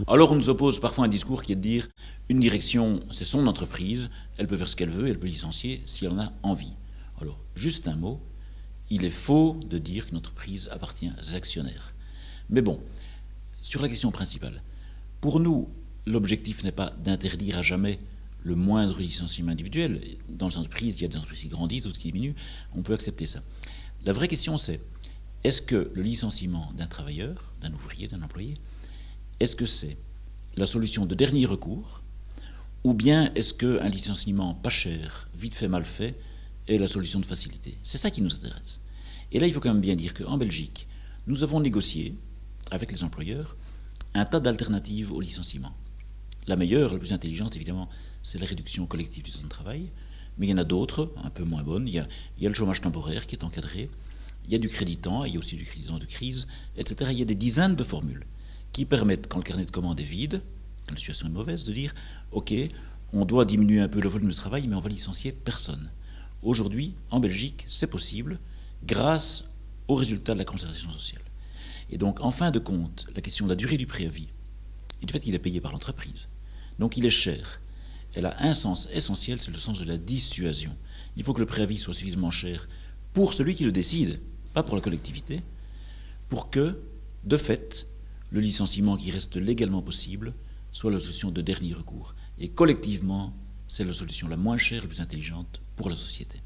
Alors on nous oppose parfois un discours qui est de dire une direction, c'est son entreprise, elle peut faire ce qu'elle veut, elle peut licencier si elle en a envie. Alors, juste un mot, il est faux de dire qu'une entreprise appartient aux actionnaires. Mais bon, sur la question principale, pour nous, l'objectif n'est pas d'interdire à jamais le moindre licenciement individuel. Dans les entreprises, il y a des entreprises qui grandissent, d'autres qui diminuent, on peut accepter ça. La vraie question c'est, est-ce que le licenciement d'un travailleur, d'un ouvrier, d'un employé, est-ce que c'est la solution de dernier recours, ou bien est-ce qu'un licenciement pas cher, vite fait, mal fait, est la solution de facilité? C'est ça qui nous intéresse. Et là, il faut quand même bien dire qu'en Belgique, nous avons négocié, avec les employeurs, un tas d'alternatives au licenciement. La meilleure, la plus intelligente, évidemment, c'est la réduction collective du temps de travail, mais il y en a d'autres, un peu moins bonnes. Il y a le chômage temporaire qui est encadré, il y a du crédit temps, il y a aussi du crédit temps de crise, etc. Il y a des dizaines de formules qui permettent, quand le carnet de commande est vide, quand la situation est mauvaise, de dire « Ok, on doit diminuer un peu le volume de travail, mais on va licencier personne ». Aujourd'hui, en Belgique, c'est possible grâce aux résultats de la concertation sociale. Et donc, en fin de compte, la question de la durée du préavis et du fait qu'il est payé par l'entreprise, donc il est cher, elle a un sens essentiel, c'est le sens de la dissuasion. Il faut que le préavis soit suffisamment cher pour celui qui le décide, pas pour la collectivité, pour que, de fait, le licenciement qui reste légalement possible soit la solution de dernier recours. Et collectivement, c'est la solution la moins chère, la plus intelligente pour la société.